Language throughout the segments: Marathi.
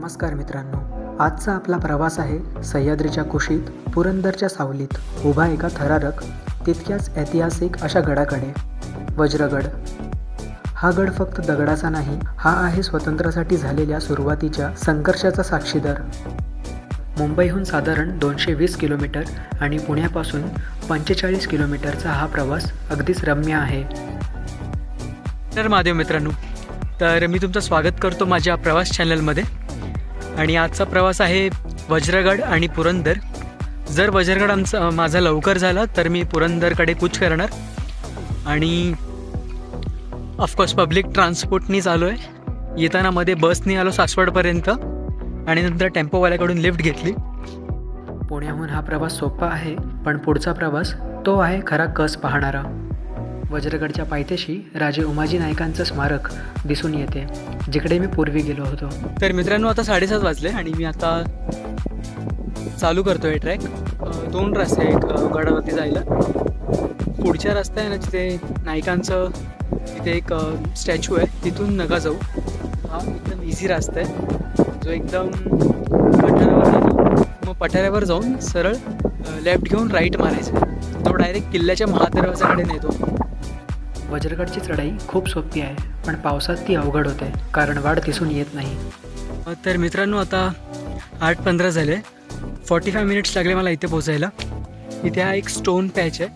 नमस्कार मित्रांनो, आजचा आपला प्रवास आहे सह्याद्रीच्या कुशीत पुरंदरच्या सावलीत उभा एका थरारक तितक्याच ऐतिहासिक अशा गडाकडे, वज्रगड. हा गड फक्त दगडाचा नाही, हा आहे स्वतंत्रासाठी झालेल्या सुरुवातीच्या संघर्षाचा साक्षीदार. मुंबईहून साधारण 220 किलोमीटर आणि पुण्यापासून 45 किलोमीटरचा हा प्रवास अगदीच रम्य आहे. तर महादेव मित्रांनो, तर मी तुमचं स्वागत करतो माझ्या प्रवास चॅनलमध्ये. आणि आजचा प्रवास आहे वज्रगड आणि पुरंदर. जर वज्रगड माझा लवकर झाला तर मी पुरंदरकडे कूच करणार. आणि ऑफकोर्स पब्लिक ट्रान्सपोर्टनीच आलो आहे. येताना मध्ये बसनी आलो सासवडपर्यंत आणि नंतर टेम्पोवाल्याकडून लिफ्ट घेतली. पुण्याहून हा प्रवास सोपा आहे, पण पुढचा प्रवास तो आहे खरा कस पाहणारा. वज्रगडच्या पायथ्याशी राजे उमाजी नायकांचं स्मारक दिसून येते, जिकडे मी पूर्वी गेलो होतो. तर मित्रांनो, आता 7:30 वाजले आणि मी आता चालू करतो आहे ट्रॅक. 2 रस्ते आहे एक गडावरती जायला. पुढच्या रस्ता आहे ना, तिथे नायकांचं तिथे एक स्टॅच्यू आहे, तिथून नका जाऊ. हा एकदम इझी रस्ता आहे जो एकदम पठारावर जातो. मग पठारावर जाऊन सरळ लेफ्ट घेऊन राईट मारायचं, तो डायरेक्ट किल्ल्याच्या महादरवाजाकडे नेतो. वज्रगडची चढाई खूप सोपी आहे, पण पावसात ती अवघड होते कारण वाढ दिसून येत नाही. तर मित्रांनो, आता 8:15 झाले. 45 मिनिट्स लागले मला इथे पोचायला. इथे हा एक स्टोन पॅच आहे.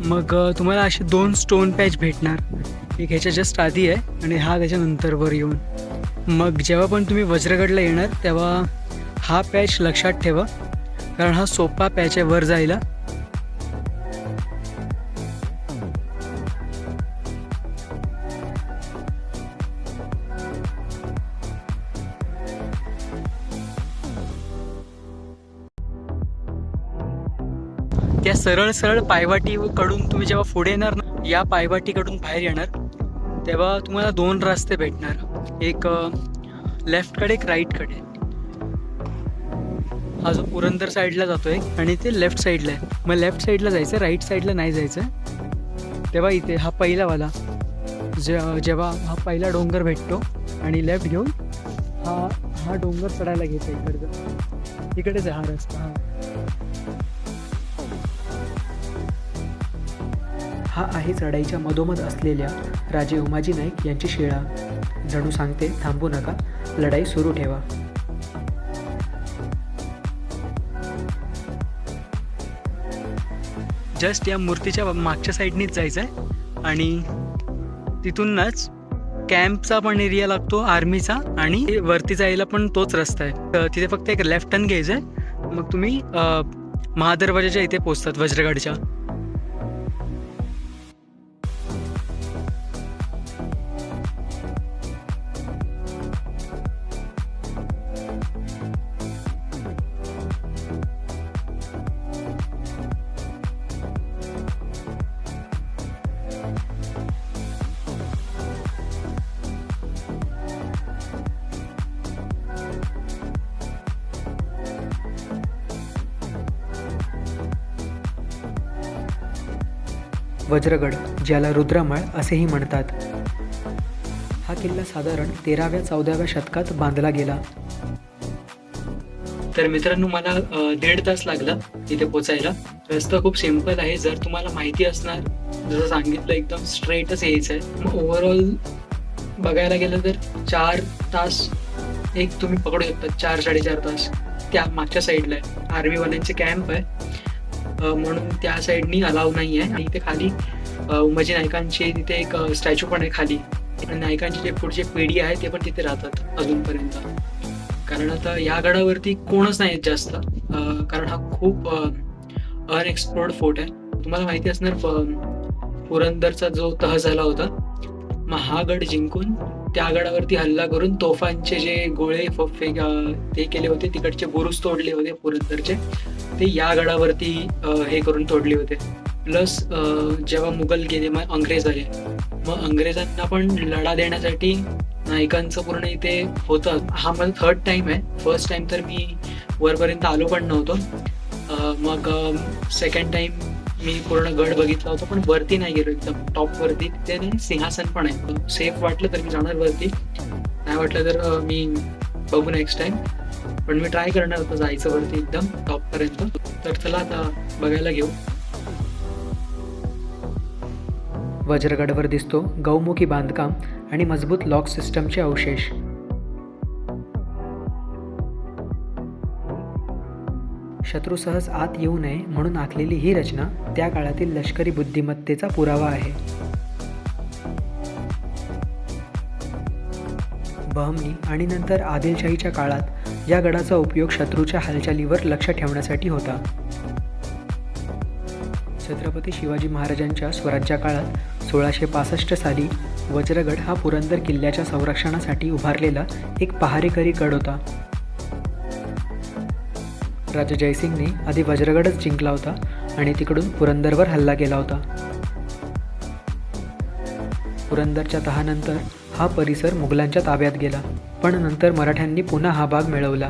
मग तुम्हाला असे 2 स्टोन पॅच भेटणार. एक ह्याच्या जस्ट आधी आहे आणि हा त्याच्यानंतर वर येऊन. मग जेव्हा पण तुम्ही वज्रगडला येणार तेव्हा हा पॅच लक्षात ठेवा, कारण हा सोपा पॅच आहे वर जायला. त्या सरळ सरळ पायवाटीकडून तुम्ही जेव्हा पुढे येणार ना, या पायवाटीकडून बाहेर येणार तेव्हा तुम्हाला 2 रस्ते भेटणार. एक लेफ्टकडे, एक राईटकडे. हा जो पुरंदर साईडला जातो आहे आणि ते लेफ्ट साईडला आहे. मग लेफ्ट साईडला जायचं, राईट साईडला नाही जायचं. तेव्हा इथे हा पहिलावाला जेव्हा हा पहिला डोंगर भेटतो आणि लेफ्ट घेऊन हा डोंगर चढायला घ्यायचा. इकडेच आहे हा रस्ता. हा आहे चढाईच्या मधोमध असलेल्या राजे उमाजी नाईक यांची शिळा. जणू सांगते, थांबू नका, लढाई सुरू ठेवा. जस्ट या मूर्तीच्या मागच्या साईडनीच जायचं आहे आणि तिथूनच कॅम्पचा पण एरिया लागतो आर्मीचा, आणि वरती जायला पण तोच रस्ता आहे. तर तिथे फक्त एक लेफ्ट टर्न घ्यायचं आहे, मग तुम्ही महादरवाजाच्या इथे पोचतात वज्रगडच्या. वज्रगड, ज्याला रुद्रमळ असेही म्हणतात, हा किल्ला साधारण 13व्या-14व्या शतकात बांधला गेला. तर मित्रांनो, मला 1.5 तास लागला इथे पोचायला. रस्ता खूप सिम्पल आहे. जर तुम्हाला माहिती असणार, जसं सांगितलं, एकदम स्ट्रेटच यायचं आहे. मग ओव्हरऑल बघायला गेलं तर 4 तास एक तुम्ही पकडू शकता. 4-4.5 तास. त्या मागच्या साईडला आहे, आर्मीवाल्यांचे कॅम्प आहे, म्हणून त्या साईडनी अलाव नाही आहे. आणि इथे खाली उमाजी नायकांची तिथे एक स्टॅच्यू पण आहे खाली. आणि नायकांची जे पुढची पिढी आहे ते पण तिथे राहतात अजूनपर्यंत. कारण आता या गडावरती कोणच नाही जास्त, कारण हा खूप अनएक्सप्लोर्ड फोर्ट आहे. तुम्हाला माहिती असणार, पुरंदरचा जो तह झाला होता, मग हा गड जिंकून त्या गडावरती हल्ला करून तोफांचे जे गोळे ते केले होते, तिकडचे बुरुज तोडले होते पुरंदरचे, ते या गडावरती हे करून तोडले होते. प्लस जेव्हा मुघल गेले, मग अंग्रेज आले, मग अंग्रेजांना पण लढा देण्यासाठी नायकांचं पूर्ण इथे होतं. हा माझा 3rd टाईम आहे. फर्स्ट टाईम तर मी वरपर्यंत आलो पण नव्हतो. मग 2nd टाईम मी पूर्ण गड बघितला होता, पण वरती नाही गेलो, एकदम टॉपवरती. तिथे सिंहासन पण आहे. सेफ वाटलं तर मी जाणार वरती, नाही वाटलं तर मी बघू नेक्स्ट टाइम. पण मी ट्राय करणार होतो जायचं वरती एकदम टॉपपर्यंत. तर चला आता बघायला घेऊ. वज्रगडवर दिसतो गौमुखी बांधकाम आणि मजबूत लॉक सिस्टमचे अवशेष. शत्रू सहज आत येऊ नये म्हणून आखलेली ही रचना त्या काळातील लष्करी बुद्धिमत्तेचा पुरावा आहे. बहमनी आणि नंतर आदिलशाहीच्या काळात या गडाचा उपयोग शत्रूच्या हालचालीवर लक्ष ठेवण्यासाठी होता. छत्रपती शिवाजी महाराजांच्या स्वराज्य काळात 1665 साली वज्रगड हा पुरंदर किल्ल्याच्या संरक्षणासाठी उभारलेला एक पहारेकरी गड होता. राजा जयसिंगने आधी वज्रगडच जिंकला होता आणि तिकडून पुरंदरवर हल्ला केला होता. पुरंदरच्या तहानंतर हा परिसर मुघलांच्या ताब्यात गेला, पण नंतर मराठ्यांनी पुन्हा हा भाग मिळवला.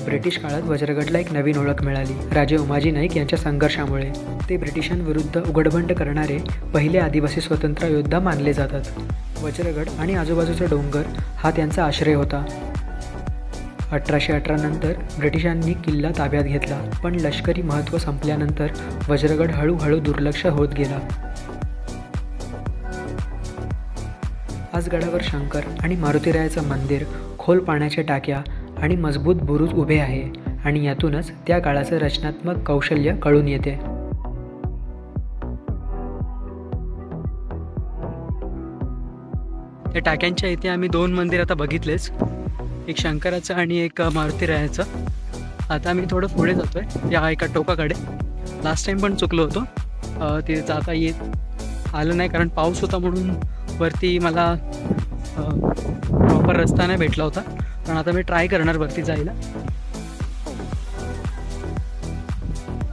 ब्रिटिश काळात वज्रगडला एक नवीन ओळख मिळाली राजे उमाजी नाईक यांच्या संघर्षामुळे. ते ब्रिटिशांविरुद्ध उघडबंड करणारे पहिले आदिवासी स्वतंत्र योद्धा मानले जातात. वज्रगड आणि आजूबाजूचा डोंगर हा त्यांचा आश्रय होता. 1818 नंतर ब्रिटिशांनी किल्ला ताब्यात घेतला, पण लष्करी महत्त्व संपल्यानंतर वज्रगड हळूहळू दुर्लक्ष होत गेला. आज गडावर शंकर आणि मारुतीरायाचं मंदिर, खोल पाण्याच्या टाक्या आणि मजबूत बुरुज उभे आहे आणि यातूनच त्या काळाचं रचनात्मक कौशल्य कळून येते. त्या टाक्यांच्या इथे आम्ही 2 मंदिर आता बघितलेच, एक शंकराचं आणि एक मारुतीरायाचं. आता आम्ही थोडं पुढे जातोय या एका टोकाकडे. लास्ट टाइम पण चुकलो होतो, तिथे जाता येत आलं नाही कारण पाऊस होता म्हणून वरती मला प्रॉपर रस्ता नाही भेटला होता. पण आता मी ट्राय करणार वरती जायला.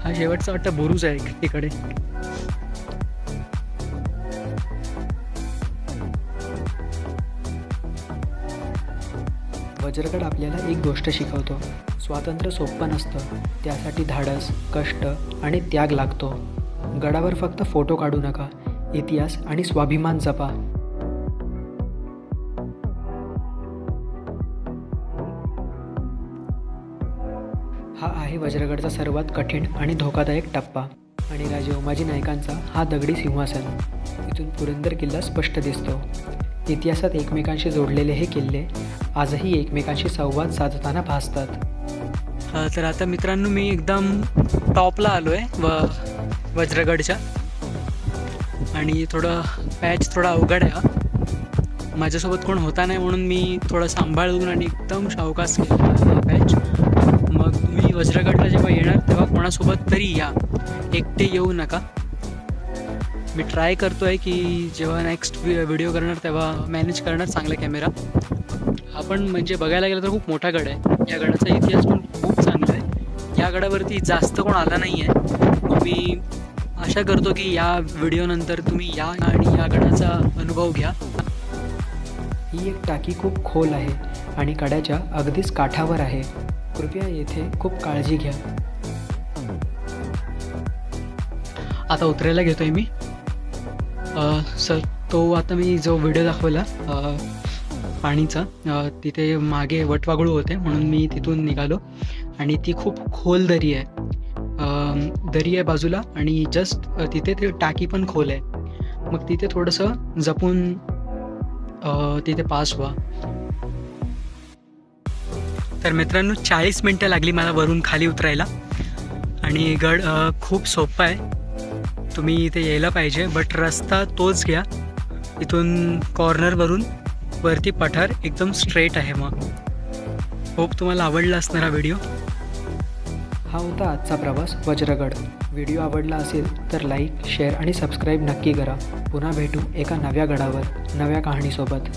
हा शेवटचा वाटतं बुरुज आहे तिकडे. वज्रगड आपल्याला एक गोष्ट शिकवतो, स्वातंत्र्य सोपं नसतं, त्यासाठी धाडस, कष्ट आणि त्याग लागतो. गडावर फक्त फोटो काढू नका, इतिहास आणि स्वाभिमान जपा. हा आहे वज्रगडचा सर्वात कठीण आणि धोकादायक टप्पा आणि राजे उमाजी नाईकांचा हा दगडी सिंहासन. इथून पुरंदर किल्ला स्पष्ट दिसतो. इतिहासात एकमेकांशी जोडलेले हे किल्ले आजही एकमेकांशी संवाद साधताना भासतात. तर आता मित्रांनो मी एकदम टॉपला आलो आहे वज्रगडच्या आणि थोडं पॅच थोडा अवघड आहे. माझ्यासोबत कोण होता नाही म्हणून मी थोडं सांभाळून आणि एकदम सावकाश केला पॅच. मग तुम्ही वज्रगडला जेव्हा येणार तेव्हा कोणासोबत तरी या, एकटे येऊ नका. मी ट्राय करतो आहे की जेव्हा नेक्स्ट व्हिडिओ करणार तेव्हा मॅनेज करणार चांगला कॅमेरा. हा पण म्हणजे बघायला गेलं तर खूप मोठा गड आहे. या गडाचा इतिहास पण खूप चांगला आहे. या गडावरती जास्त कोण आला नाही आहे. मी आशा करतो की या व्हिडिओनंतर तुम्ही या आणि या गडाचा अनुभव घ्या. ही एक टाकी खूप खोल आहे आणि कड्याच्या अगदीच काठावर आहे. कृपया येथे खूप काळजी घ्या. आता उतरायला घेतो आहे मी. सर तो आता मी जो व्हिडिओ दाखवला पाणीचा, तिथे मागे वटवाघळू होते म्हणून मी तिथून निघालो आणि ती खूप खोल दरी आहे बाजूला आणि जस्ट तिथे ते टाकी पण खोल आहे. मग तिथे थोडंसं जपून तिथे पास व्हा. तर मित्रांनो 40 मिनटं लागली मला वरून खाली उतरायला आणि गड खूप सोपा आहे. तुम्ही इथे यायला पाहिजे, बट रस्ता तोच घ्या. इथून कॉर्नरवरून वरती पठार एकदम स्ट्रेट आहे. मग होप तुम्हाला आवडला असणार हा व्हिडिओ. हा होता आजचा प्रवास वज्रगड. व्हिडिओ आवडला असेल तर लाईक, शेअर आणि सबस्क्राईब नक्की करा. पुन्हा भेटू एका नव्या गडावर, नव्या कहाणीसोबत.